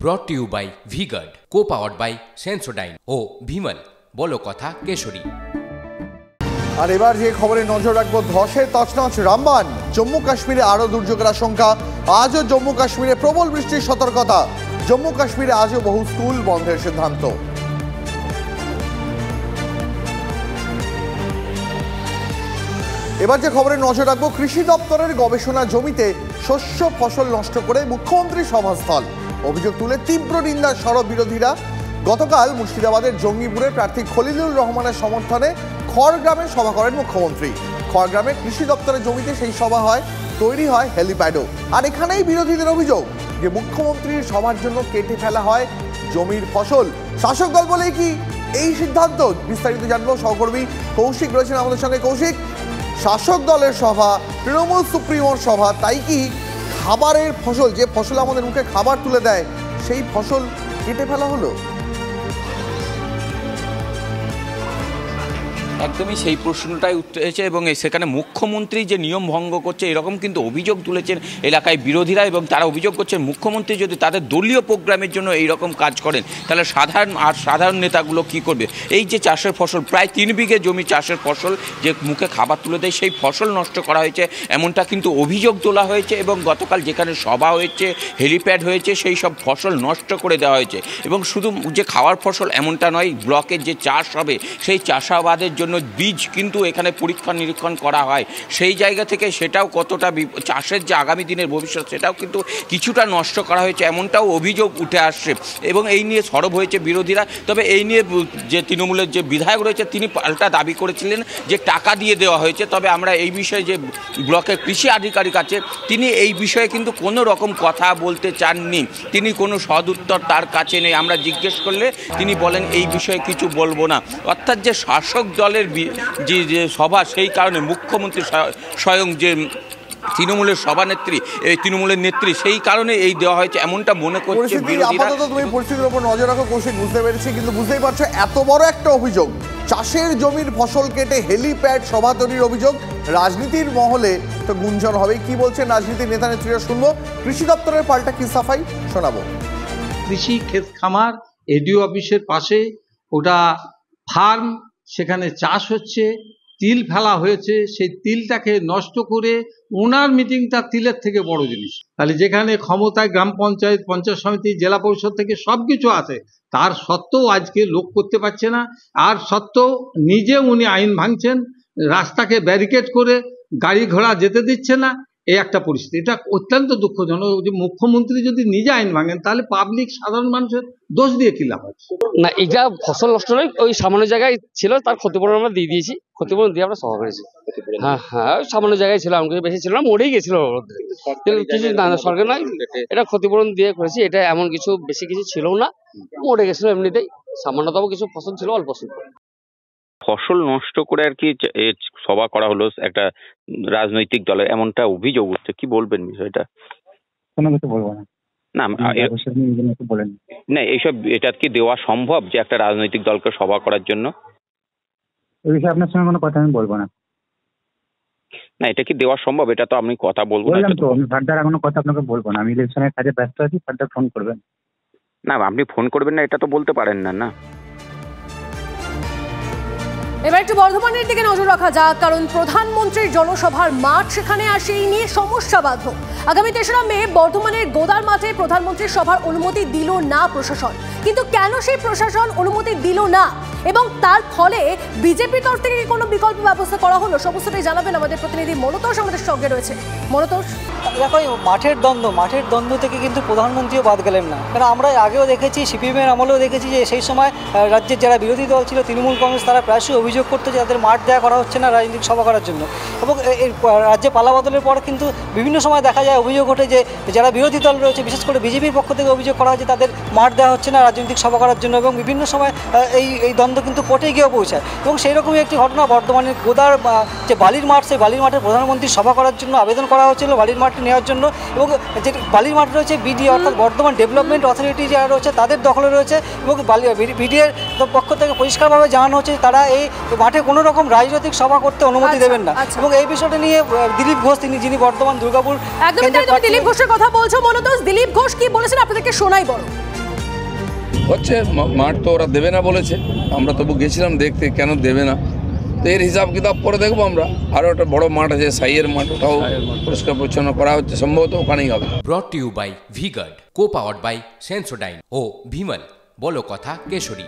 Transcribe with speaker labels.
Speaker 1: ব্রট to you by V-Guard, co-powered by Sensodyne ও ভিমল। বলো কথা কেশরী।
Speaker 2: আর এবার যে খবরে নজর রাখবো, ধসে তছনছ রামবান। জম্মু কাশ্মীরে আরো দুর্যোগের আশঙ্কা। আজও জম্মু কাশ্মীরে প্রবল বৃষ্টির সতর্কতা। জম্মু কাশ্মীরে আজও বহু স্কুল বন্ধের সিদ্ধান্ত। এবার যে খবরে নজর রাখবো, কৃষি দপ্তরের গবেষণা জমিতে শস্য ফসল নষ্ট করে মুখ্যমন্ত্রী সভাস্থল। অভিযোগ তুলে তীব্র নিন্দার সরব বিরোধীরা। গতকাল মুর্শিদাবাদের জঙ্গিপুরে প্রার্থী খলিলুর রহমানের সমর্থনে খড়গ্রামে সভা করেন মুখ্যমন্ত্রী। খড়গ্রামে কৃষি দপ্তরের জমিতে সেই সভা হয়, তৈরি হয় হেলিপ্যাডও। আর এখানেই বিরোধীদের অভিযোগ যে মুখ্যমন্ত্রীর সভার জন্য কেটে ফেলা হয় জমির ফসল। শাসক দল বলেই কি এই সিদ্ধান্ত? বিস্তারিত জানবো, সহকর্মী কৌশিক রয়েছেন আমাদের সঙ্গে। কৌশিক, শাসক দলের সভা, তৃণমূল সুপ্রিমোর সভা, তাই কি খাবারের ফসল, যে ফসল আমাদের মুখে খাবার তুলে দেয়, সেই ফসল কেটে ফেলা হলো?
Speaker 3: একদমই সেই প্রশ্নটাই উঠেছে এবং সেখানে মুখ্যমন্ত্রী যে নিয়ম ভঙ্গ করছে এরকম কিন্তু অভিযোগ তুলেছেন এলাকায় বিরোধীরা। এবং তারা অভিযোগ করছেন মুখ্যমন্ত্রী যদি তাদের দলীয় প্রোগ্রামের জন্য এই রকম কাজ করেন তাহলে সাধারণ নেতাগুলো কি করবে? এই যে চাষের ফসল, প্রায় 3 বিঘে জমি চাষের ফসল যে মুখে খাবার তুলে দেয়, সেই ফসল নষ্ট করা হয়েছে এমনটা কিন্তু অভিযোগ তোলা হয়েছে। এবং গতকাল যেখানে সভা হয়েছে, হেলিপ্যাড হয়েছে, সেই সব ফসল নষ্ট করে দেওয়া হয়েছে। এবং শুধু যে খাওয়ার ফসল এমনটা নয়, ব্লকের যে চাষ হবে সেই চাষাবাদের জন্য বীজ কিন্তু এখানে পরীক্ষা নিরীক্ষণ করা হয়। সেই জায়গা থেকে সেটাও কতটা চাষের যে আগামী দিনের ভবিষ্যৎ সেটাও কিন্তু কিছুটা নষ্ট করা হয়েছে এমনটাও অভিযোগ উঠে আসছে। এবং এই নিয়ে সরব হয়েছে বিরোধীরা। তবে এই নিয়ে যে তৃণমূলের যে বিধায়ক রয়েছে তিনি পাল্টা দাবি করেছিলেন যে টাকা দিয়ে দেওয়া হয়েছে। তবে আমরা এই বিষয়ে যে ব্লকের কৃষি আধিকারিক আছে তিনি এই বিষয়ে কিন্তু কোনো রকম কথা বলতে চাননি। তিনি কোনো সদুত্তর তার কাছে নেই। আমরা জিজ্ঞেস করলে তিনি বলেন এই বিষয়ে কিছু বলবো না। অর্থাৎ যে শাসক দলের যে সভা, সেই কারণে মুখ্যমন্ত্রী স্বয়ং যে তৃণমূলের সভানেত্রী, এই তৃণমূলের নেত্রী, সেই কারণে এই দেওয়া হয়েছে এমনটা মনে করছে বিরোধীরা।
Speaker 2: আপাতত তুমি পরিস্থিতির উপর নজর রাখো কৌশিক, বুঝতে পেরেছি। কিন্তু বুঝতেই পারছো এত বড় একটা অভিযোগ, চাষের জমির ফসল কেটে হেলিপ্যাড সভা তৈরির অভিযোগ, রাজনীতির মহলে তো গুঞ্জন হবে। কি বলছেন রাজনীতির নেতা নেত্রীরা শুনবো। কৃষি দপ্তরের পাল্টা কি সাফাই শোনাবো।
Speaker 4: কৃষি ক্ষেত খামার, এডিও অফিসের পাশে ওটা ফার্ম, সেখানে চাষ হচ্ছে, তিল ফেলা হয়েছে, সেই তিলটাকে নষ্ট করে ওনার মিটিংটা তিলের থেকে বড় জিনিস। তাহলে যেখানে ক্ষমতায় গ্রাম পঞ্চায়েত, পঞ্চায়েত সমিতি, জেলা পরিষদ থেকে সব কিছু আছে, তার সত্ত্বেও আজকে লোক করতে পারছে না। আর সত্ত্বেও নিজে উনি আইন ভাঙছেন, রাস্তাকে ব্যারিকেড করে গাড়ি ঘোড়া যেতে দিচ্ছে না। এই একটা পরিস্থিতি, এটা অত্যন্ত দুঃখজনক। যে মুখ্যমন্ত্রী যদি নিজে আইন ভাঙেন তাহলে পাবলিক সাধারণ মানুষের দোষ দিয়ে কি লাভ আছে?
Speaker 5: না, এটা ফসল নষ্ট নয়, ওই সামান্য জায়গায় ছিল, তার ক্ষতিপূরণ আমরা দিয়ে দিয়েছি। ক্ষতিপূরণ দিয়ে আমরা সভা করেছি। হ্যাঁ হ্যাঁ, ওই সামান্য জায়গায় ছিল, আমাকে বেশি ছিল না, মরেই গেছিল কিছু না, সরকার নয়, এটা ক্ষতিপূরণ দিয়ে করেছি। এটা এমন কিছু বেশি কিছু ছিল না, মরে গেছিল এমনিতেই। সামান্যতম কিছু ফসল ছিল, অল্প ছিল।
Speaker 3: ফসল নষ্ট করে আর কি সভা করা হলো একটা রাজনৈতিক দলের, এমনটা অভিযোগ উঠছে। কি বলবেন বিষয়টা?
Speaker 6: কোনো কিছু বলবো না।
Speaker 3: না, এইসব এটা কি দেওয়া সম্ভব যে একটা রাজনৈতিক দলকে সভা করার জন্য?
Speaker 6: এই বিষয়ে আপনার সঙ্গে কোনো কথা আমি বলবো না।
Speaker 3: না, এটা কি দেওয়া সম্ভব? এটা তো আমি কথা বলবো না।
Speaker 6: তো আমি ফার্দার কোনো কথা আপনাকে বলবো না। আমি ইলেকশনের কাজে ব্যস্ত আছি, ফার্দার ফোন করবেন
Speaker 3: না। আপনি ফোন করবেন না এটা তো বলতে পারেন না। না,
Speaker 7: এবার একটু বর্ধমানের দিকে নজর রাখা যাক, কারণ প্রধানমন্ত্রীর জনসভার মাঠ সেখানে আর সেই নিয়ে সমস্যা বাঁধল। আগামী 3রা মে বর্ধমানের গোদার মাঠে প্রধানমন্ত্রীর সভার অনুমতি দিল না প্রশাসন। কিন্তু কেন সেই প্রশাসন অনুমতি দিল না এবং তার ফলে বিজেপির তরফ থেকে কোনো বিকল্প ব্যবস্থা করা হলো, সমস্তটাই জানাবেন আমাদের প্রতিনিধি মনোতোষ আমাদের সঙ্গে রয়েছে। মনোতোষ,
Speaker 8: দেখো মাঠের দ্বন্দ্ব থেকে কিন্তু প্রধানমন্ত্রীও বাদ গেলেন না। কারণ আমরা আগেও দেখেছি, সিপিএমের আমলেও দেখেছি যে সেই সময় রাজ্যের যারা বিরোধী দল ছিল, তৃণমূল কংগ্রেস, তারা প্রায়শই অভিযোগ করতো যে তাদের মাঠ দেওয়া করা হচ্ছে না রাজনৈতিক সভা করার জন্য। এবং রাজ্যে পালাবদলের পর কিন্তু বিভিন্ন সময় দেখা যায় অভিযোগ ওঠে যে যারা বিরোধী দল রয়েছে, বিশেষ করে বিজেপির পক্ষ থেকে অভিযোগ করা হয় যে তাদের মাঠ দেওয়া হচ্ছে না রাজনৈতিক সভা করার জন্য। এবং বিভিন্ন সময় এই দ্বন্দ্ব কিন্তু কোর্টে গিয়েও পৌঁছায়। এবং সেই রকমই একটি ঘটনা বর্তমানে গোদার যে বালির মাঠ, সেই বালির মাঠে প্রধানমন্ত্রীর সভা করার জন্য আবেদন করা হচ্ছিল বালির মাঠটি নেওয়ার জন্য। এবং যে বালির মাঠ রয়েছে বিডি অর্থাৎ বর্ধমান ডেভেলপমেন্ট অথরিটি যারা রয়েছে তাদের দখলে রয়েছে। এবং বিডিএর পক্ষ থেকে পরিষ্কারভাবে জানানো হচ্ছে তারা এই মাঠে কোনো রকম রাজনৈতিক সভা করতে অনুমতি দেবেন না। এবং এই বিষয়টা নিয়ে দিলীপ ঘোষ, যিনি বর্ধমান দুর্গাপুর।
Speaker 7: একদমই তাই, তুমি দিলীপ ঘোষের কথা বলছো মনোতোষ। দিলীপ ঘোষ কি বলেছেন আপনাদেরকে শোনাই বড়।
Speaker 9: হচ্ছে মাঠ তো ওরা দেবে না বলেছে, আমরা তবু গেছিলাম দেখতে কেন দেবে না, তো এর হিসাব কিতাব পরে দেখবো আমরা। আরও একটা বড় মাঠ আছে সাইয়ের মাঠ, ওটাও পরিষ্কার পরিচ্ছন্ন করা হচ্ছে, সম্ভবত ওখানেই হবে।
Speaker 1: Brought to you by V-Guard, co-powered by Sensodyne ও ভিমল, বলো কথা কেশরী।